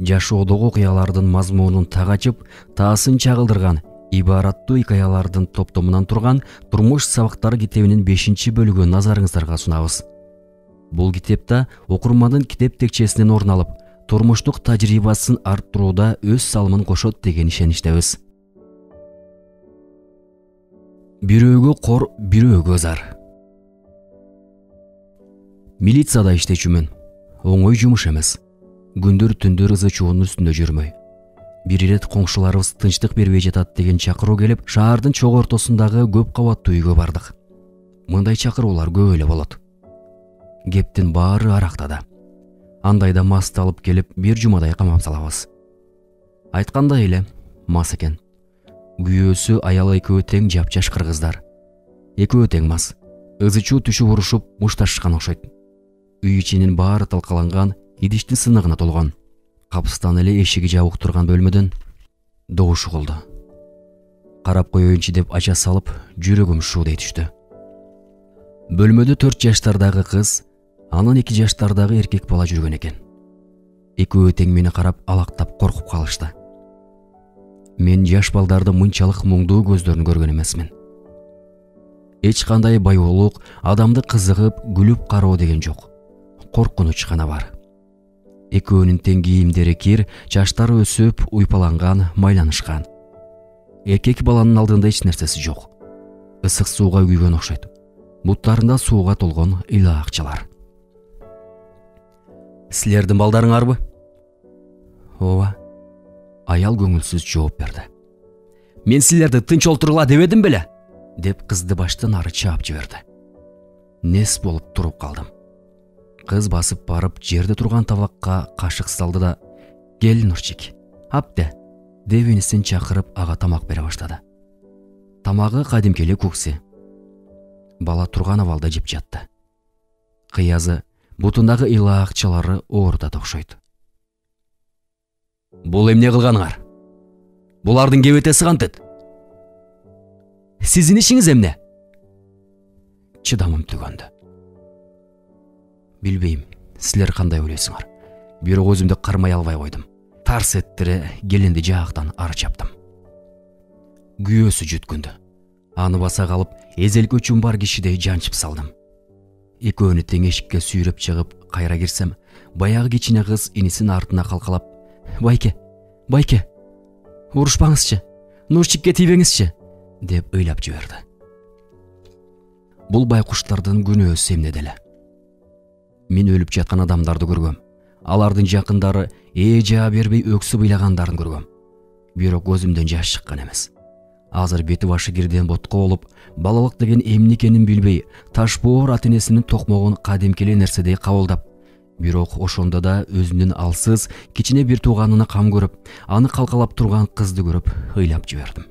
жашоодогу окуялардын мазмунун так ачып, таасын чагылдырган ибараттуу хикаялардын топтомунан турган Турмуш сабактары китебинин 5-бөлүгүн назарыңыздарга сунабыз. Бул китепте окурмандын китеп текчесинен орун алып, турмуштук тажрыйбасын арттырууда өз салымын кошот деген ишеничтебиз. Бирөөгө кор, бирөөгө зар. Милицияда иштечүмүн. Оңой жумуш эмес. Күндөр түндөр ызы чуунун үстүндө жүрмөй. Бир ирет коңшуларыбыз тынчтык бербей жатат деген чакыруу келип, шаардын чогуу ортосундагы көп кабаттуу үйгө бардык. Мындай чакыруулар көп эле болот. Кептин баары арактада. Андайда масты алып келип, бир жумадай камап салабыз. Айткандай эле, мас экен. Күйөөсү аялы экөө тең жапжаш кыргыздар. Экөө тең мас. Ызычуу түшүп урушуп, мушташкан окшойт. Үй ичинин баары талкаланган, идиштин сыныгына толгон. Капыстан эле эшиги жабык турган бөлмөдөн добуш угулду. Карап коеюнчу деп ача салып, жүрөгүм шуудей түштү. Бөлмөдө 4 жаштардагы кыз, анын 2 жаштардагы эркек бала жүргөн экен. Экөө тең мени карап алактап коркуп калышты. Мен жаш балдарды мынчалык муңдуу көздөрүн көргөн эмесмин. Эч кандай баюулук, адамды кызыгып, күлүп кароо деген жок. Коркунуч гана бар. Экөөнүн тең кийимдери кир, чачтары өсүп, уйпаланган, майланышкан. Эркек баланын алдында эч нерсеси жок. Ысык сууга күйгөн окшойт. Буттарында сууга толгон ыйлаакчалар. Силердин балдарыңарбы? Ооба. Аял көңүлсүз жооп берди. Мен силерди тынч олтургула дебедим беле? Деп кызды баштан ары чаап жиберди. Нес болуп туруп калдым. Кыз басып барып, жерде турган табакка кашык салды да, "Кел, Нурчик, апте", деп энисин чакырып ага тамак бере баштады. Тамагы кадимки эле кукси. Бала турган абалда жеп жатты. Кыязы, бутундагы ыйлаакчалары оорутат окшойт. Бул эмне кылганыңар? Булардын кебетеси кантет? Сиздин ишиңиз эмне? Чыдамым түгөндү. Билбейм, силер кандай ойлойсуңар. Бирок өзүмдү кармай албай койдум. Тарс эттире келинди жаактан ары чаптым. Күйөөсү жүткүндү. Аны баса калып, эзелкөчүм бар кишидей жанчып салдым. Экөөнү тең эшикке сүйрөп чыгып, кайра кирсем, баягы кичине кыз инисин артына калкалап, "Байке, байке, урушпаңызчы, Нурчикке тийбеңизчи", деп ыйлап жиберди. Бул байкуштардын күнөөсү эмне деле. Мен өлүп жаткан адамдарды көргөм. Алардын жакындары жаа бербей өксүп ыйлагандарын көргөм. Бирок көзүмдөн жаш чыккан эмес. Азыр бети башы кирден ботко болуп, балалык деген эмне экенин билбей, ташбоор ата-энесинин токмогун кадимки эле нерседей кабылдап, бирок ошондо да өзүнүн алсыз, кичине бир тууганына кам көрүп, аны калкалап турган кызды көрүп ыйлап жибердим.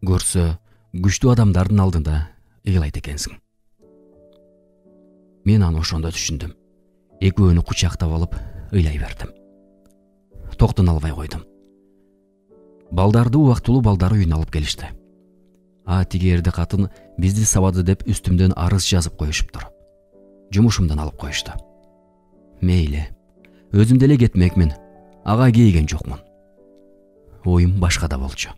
Көрсө, күчтүү адамдардын алдында ыйлайт экенсиң. Мен аны ошондо түшүндүм. Экөөнү кучактап алып ыйлай бердим. Токтон албай койдум. Балдарды убактылуу балдар үйүнө алып келишти. Тиги эрде катын бизди сабады деп үстүмдөн арыз жазып коюшуптур. Жумушумдан алып коюшту. Мейли, өзүм деле кетмекмин. Ага кейген жокмун. Оюм башкада болчу.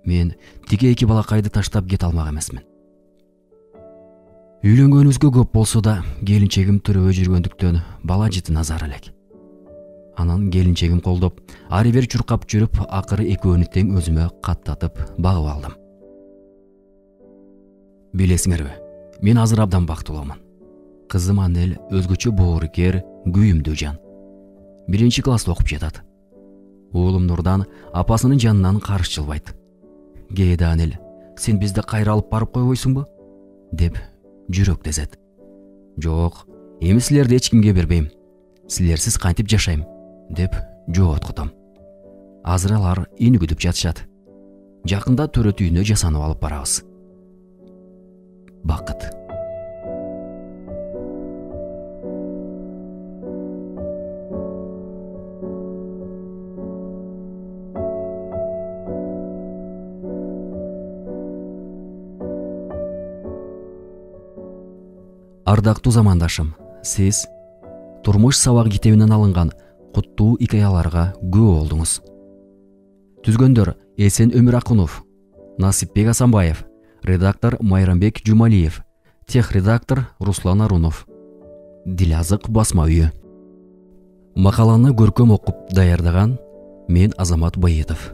Мен тиги 2 балакайды таштап кете алмак эмесмин. Үйлөнгөнүбүзгө көп болсо да, келинчегим төрөбөй жүргөндүктөн бала жыты назар элек. Анан келинчегим колдоп, ары бери чуркап жүрүп, акыры экөөнү тең өзүмө каттатып багып алдым. Билесиңерби, мен азыр абдан бактылуумун. Кызым Анель өзгөчө боорукер, күйүмдүү жан. 1-класста окуп жатат. Уулум Нурдан апасынын жанынан каршы жылбайт. "Кээде Анель, сен бизди кайра алып барып койбойсуңбу?" деп жүрөк дезет. "Жок, эми силерди эч кимге бербейм. Силерсиз кантип жашайм?" деп жооткутум. Азыр алар ини күтүп жатышат. Жакында төрөт үйүнө жасанып алып барабыз. Бакыт. Ардактуу замандашым, сиз Турмуш сабак китебинен алынган куттуу икаяларга күбө болдуңуз. Түзгөндөр Эсен Өмүракунов, Насипбек Асанбаев, редактор Майрамбек Жумалиев, тех редактор Руслан Арунов. Дилязык басма үйү. Макаланы көркөм окуп даярдаган мен Азамат Байетов.